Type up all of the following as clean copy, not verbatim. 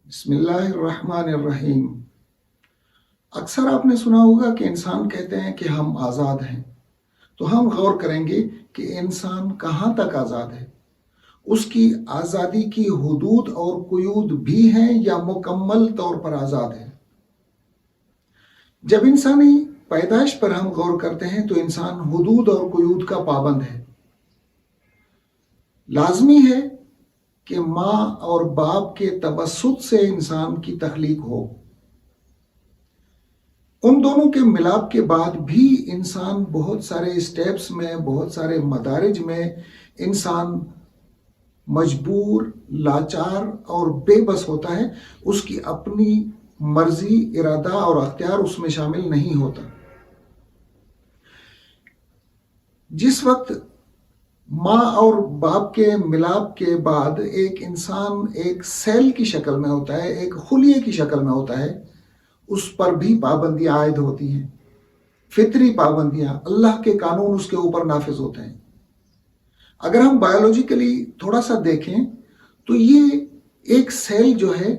بسم اللہ الرحمن الرحیم۔ اکثر آپ نے سنا ہوگا کہ انسان کہتے ہیں کہ ہم آزاد ہیں، تو ہم غور کریں گے کہ انسان کہاں تک آزاد ہے، اس کی آزادی کی حدود اور قیود بھی ہیں یا مکمل طور پر آزاد ہے۔ جب انسانی پیدائش پر ہم غور کرتے ہیں تو انسان حدود اور قیود کا پابند ہے۔ لازمی ہے کہ ماں اور باپ کے توسط سے انسان کی تخلیق ہو۔ ان دونوں کے ملاپ کے بعد بھی انسان بہت سارے سٹیپس میں، بہت سارے مدارج میں انسان مجبور، لاچار اور بے بس ہوتا ہے۔ اس کی اپنی مرضی، ارادہ اور اختیار اس میں شامل نہیں ہوتا۔ جس وقت ماں اور باپ کے ملاپ کے بعد ایک انسان ایک سیل کی شکل میں ہوتا ہے، ایک خلیے کی شکل میں ہوتا ہے، اس پر بھی پابندیاں عائد ہوتی ہیں، فطری پابندیاں، اللہ کے قانون اس کے اوپر نافذ ہوتے ہیں۔ اگر ہم بایولوجیکلی تھوڑا سا دیکھیں تو یہ ایک سیل جو ہے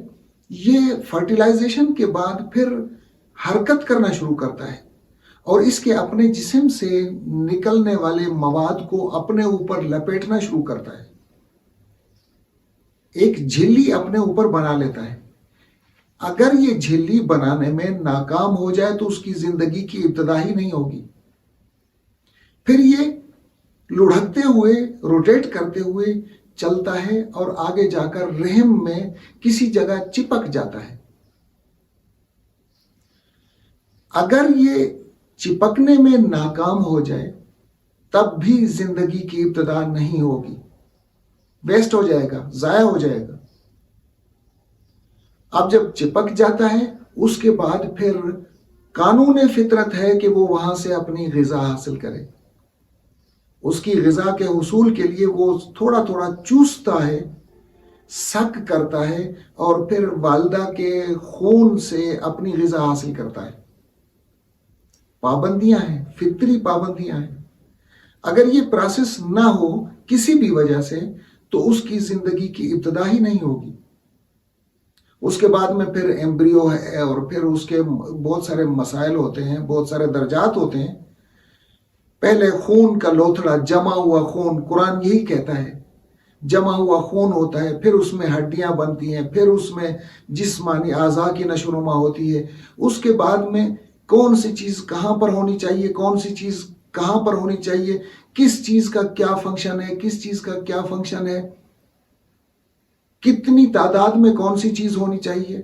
یہ فرٹیلائزیشن کے بعد پھر حرکت کرنا شروع کرتا ہے اور اس کے اپنے جسم سے نکلنے والے مواد کو اپنے اوپر لپیٹنا شروع کرتا ہے، ایک جھلی اپنے اوپر بنا لیتا ہے۔ اگر یہ جھلی بنانے میں ناکام ہو جائے تو اس کی زندگی کی ابتدا ہی نہیں ہوگی۔ پھر یہ لڑھکتے ہوئے، روٹیٹ کرتے ہوئے چلتا ہے اور آگے جا کر رحم میں کسی جگہ چپک جاتا ہے۔ اگر یہ چپکنے میں ناکام ہو جائے تب بھی زندگی کی ابتدا نہیں ہوگی، ویسٹ ہو جائے گا، ضائع ہو جائے گا۔ اب جب چپک جاتا ہے اس کے بعد پھر قانون فطرت ہے کہ وہ وہاں سے اپنی غذا حاصل کرے۔ اس کی غذا کے حصول کے لیے وہ تھوڑا تھوڑا چوستا ہے، سک کرتا ہے اور پھر والدہ کے خون سے اپنی غذا حاصل کرتا ہے۔ پابندیاں ہیں، فطری پابندیاں ہیں۔ اگر یہ پروسیس نہ ہو کسی بھی وجہ سے تو اس کی زندگی کی ابتدا ہی نہیں ہوگی۔ اس کے بعد میں پھر ایمبریو ہے اور پھر اس کے بہت سارے مسائل ہوتے ہیں، بہت سارے درجات ہوتے ہیں۔ پہلے خون کا لوتھڑا، جمع ہوا خون، قرآن یہی کہتا ہے، جمع ہوا خون ہوتا ہے، پھر اس میں ہڈیاں بنتی ہیں، پھر اس میں جسمانی اعضاء کی نشو و نما ہوتی ہے۔ اس کے بعد میں کون سی چیز کہاں پر ہونی چاہیے، کون سی چیز کہاں پر ہونی چاہیے، کس چیز کا کیا فنکشن ہے، کس چیز کا کیا فنکشن ہے، کتنی تعداد میں کون سی چیز ہونی چاہیے،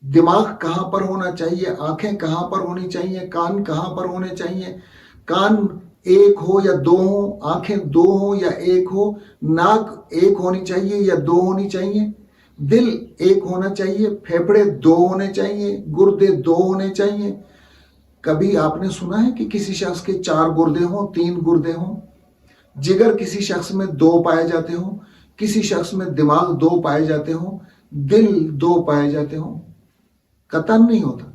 دماغ کہاں پر ہونا چاہیے، آنکھیں کہاں پر ہونی چاہیے، کان کہاں پر ہونے چاہیے، کان ایک ہو یا دو ہو، آنکھیں دو ہو یا ایک ہو، ناک ایک ہونی چاہیے یا دو ہونی چاہیے، دل ایک ہونا چاہیے، پھیپھڑے دو ہونے چاہیے، گردے دو ہونے چاہیے۔ کبھی آپ نے سنا ہے کہ کسی شخص کے 4 گردے ہوں، 3 گردے ہوں؟ جگر کسی شخص میں 2 پائے جاتے ہوں، کسی شخص میں دماغ 2 پائے جاتے ہوں، دل 2 پائے جاتے ہوں؟ قطعاً نہیں ہوتا۔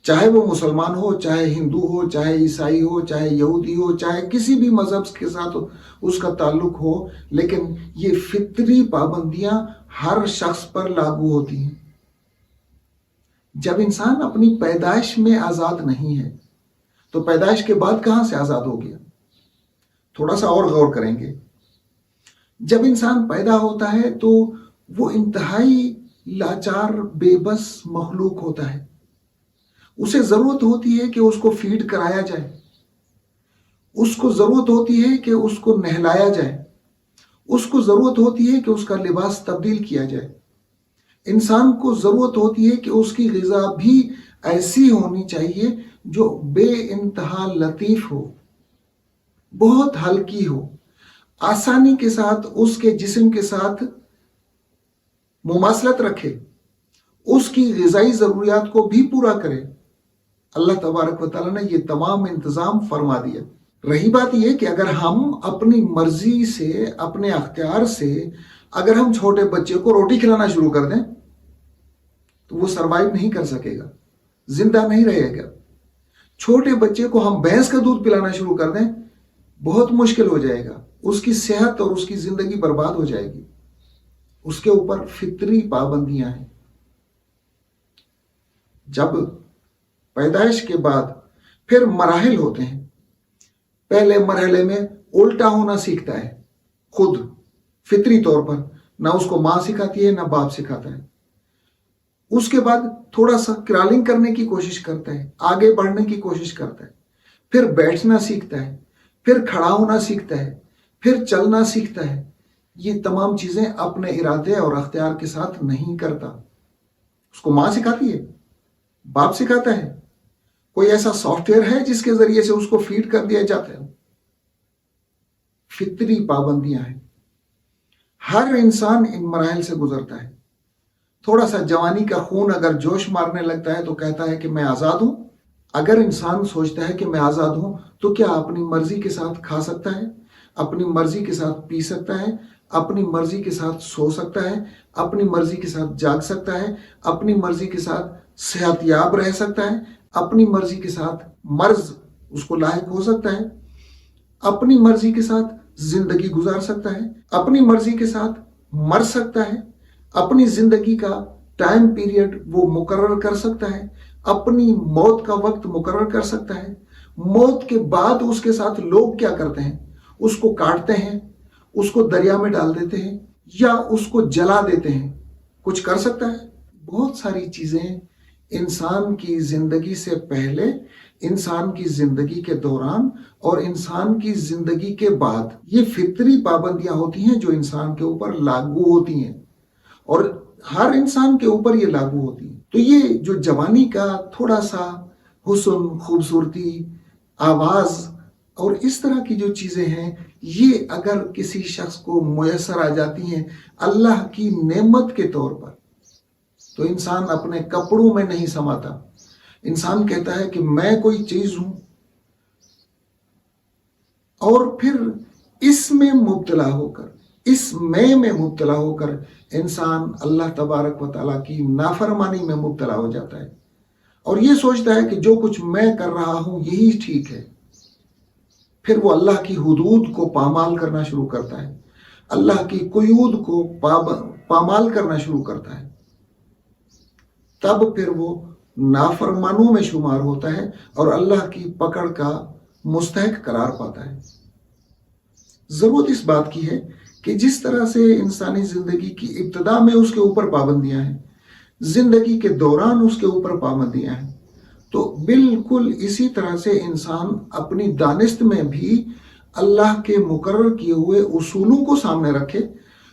چاہے وہ مسلمان ہو، چاہے ہندو ہو، چاہے عیسائی ہو، چاہے یہودی ہو، چاہے کسی بھی مذہب کے ساتھ اس کا تعلق ہو، لیکن یہ فطری پابندیاں ہر شخص پر لاگو ہوتی ہیں۔ جب انسان اپنی پیدائش میں آزاد نہیں ہے تو پیدائش کے بعد کہاں سے آزاد ہو گیا؟ تھوڑا سا اور غور کریں گے۔ جب انسان پیدا ہوتا ہے تو وہ انتہائی لاچار، بے بس مخلوق ہوتا ہے۔ اسے ضرورت ہوتی ہے کہ اس کو فیڈ کرایا جائے، اس کو ضرورت ہوتی ہے کہ اس کو نہلایا جائے، اس کو ضرورت ہوتی ہے کہ اس کا لباس تبدیل کیا جائے۔ انسان کو ضرورت ہوتی ہے کہ اس کی غذا بھی ایسی ہونی چاہیے جو بے انتہا لطیف ہو، بہت ہلکی ہو، آسانی کے ساتھ اس کے جسم کے ساتھ مماثلت رکھے، اس کی غذائی ضروریات کو بھی پورا کرے۔ اللہ تبارک و تعالیٰ نے یہ تمام انتظام فرما دیا۔ رہی بات یہ کہ اگر ہم اپنی مرضی سے، اپنے اختیار سے اگر ہم چھوٹے بچے کو روٹی کھلانا شروع کر دیں تو وہ سروائیو نہیں کر سکے گا، زندہ نہیں رہے گا۔ چھوٹے بچے کو ہم بھینس کا دودھ پلانا شروع کر دیں بہت مشکل ہو جائے گا، اس کی صحت اور اس کی زندگی برباد ہو جائے گی۔ اس کے اوپر فطری پابندیاں ہیں. جب پیدائش کے بعد پھر مراحل ہوتے ہیں. پہلے مرحلے میں الٹا ہونا سیکھتا ہے خود فطری طور پر، نہ اس کو ماں سکھاتی ہے نہ باپ سکھاتا ہے. اس کے بعد تھوڑا سا کرالنگ کرنے کی کوشش کرتا ہے، آگے بڑھنے کی کوشش کرتا ہے، پھر بیٹھنا سیکھتا ہے، پھر کھڑا ہونا سیکھتا ہے، پھر چلنا سیکھتا ہے. یہ تمام چیزیں اپنے ارادے اور اختیار کے ساتھ نہیں کرتا. اس کو ماں سکھاتی ہے، باپ سکھاتا ہے، کوئی ایسا سافٹ ویئر ہے جس کے ذریعے سے اس کو فیڈ کر دیا جاتا ہے. فطری پابندیاں ہیں. ہر انسان ان مراحل سے گزرتا ہے. تھوڑا سا جوانی کا خون اگر جوش مارنے لگتا ہے تو کہتا ہے کہ میں آزاد ہوں. اگر انسان سوچتا ہے کہ میں آزاد ہوں تو کیا اپنی مرضی کے ساتھ کھا سکتا ہے، اپنی مرضی کے ساتھ پی سکتا ہے، اپنی مرضی کے ساتھ سو سکتا ہے، اپنی مرضی کے ساتھ جاگ سکتا ہے، اپنی مرضی کے ساتھ صحت یاب رہ سکتا ہے، اپنی مرضی کے ساتھ مرض اس کو لاحق ہو سکتا ہے، اپنی مرضی کے ساتھ زندگی گزار سکتا ہے، اپنی مرضی کے ساتھ مر سکتا ہے، اپنی زندگی کا ٹائم پیریڈ وہ مقرر کر سکتا ہے، اپنی موت کا وقت مقرر کر سکتا ہے. موت کے بعد اس کے ساتھ لوگ کیا کرتے ہیں؟ اس کو کاٹتے ہیں، اس کو دریا میں ڈال دیتے ہیں یا اس کو جلا دیتے ہیں. کچھ کر سکتا ہے؟ بہت ساری چیزیں انسان کی زندگی سے پہلے، انسان کی زندگی کے دوران اور انسان کی زندگی کے بعد یہ فطری پابندیاں ہوتی ہیں جو انسان کے اوپر لاگو ہوتی ہیں اور ہر انسان کے اوپر یہ لاگو ہوتی ہیں. تو یہ جو جوانی کا تھوڑا سا حسن، خوبصورتی، آواز اور اس طرح کی جو چیزیں ہیں، یہ اگر کسی شخص کو میسر آ جاتی ہیں اللہ کی نعمت کے طور پر، تو انسان اپنے کپڑوں میں نہیں سماتا. انسان کہتا ہے کہ میں کوئی چیز ہوں، اور پھر اس میں مبتلا ہو کر، اس میں مبتلا ہو کر انسان اللہ تبارک و تعالیٰ کی نافرمانی میں مبتلا ہو جاتا ہے اور یہ سوچتا ہے کہ جو کچھ میں کر رہا ہوں یہی ٹھیک ہے. پھر وہ اللہ کی حدود کو پامال کرنا شروع کرتا ہے، اللہ کی قیود کو پامال کرنا شروع کرتا ہے. تب پھر وہ نافرمانوں میں شمار ہوتا ہے اور اللہ کی پکڑ کا مستحق قرار پاتا ہے. ضرورت اس بات کی ہے کہ جس طرح سے انسانی زندگی کی ابتدا میں اس کے اوپر پابندیاں ہیں، زندگی کے دوران اس کے اوپر پابندیاں ہیں، تو بالکل اسی طرح سے انسان اپنی دانست میں بھی اللہ کے مقرر کیے ہوئے اصولوں کو سامنے رکھے،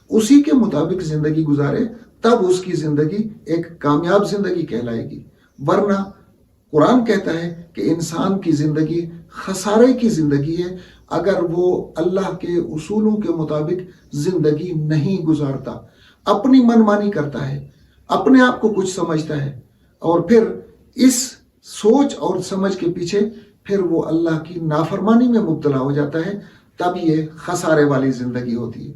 اسی کے مطابق زندگی گزارے، تب اس کی زندگی ایک کامیاب زندگی کہلائے گی. ورنہ قرآن کہتا ہے کہ انسان کی زندگی خسارے کی زندگی ہے اگر وہ اللہ کے اصولوں کے مطابق زندگی نہیں گزارتا، اپنی منمانی کرتا ہے، اپنے آپ کو کچھ سمجھتا ہے اور پھر اس سوچ اور سمجھ کے پیچھے پھر وہ اللہ کی نافرمانی میں مبتلا ہو جاتا ہے. تب یہ خسارے والی زندگی ہوتی ہے.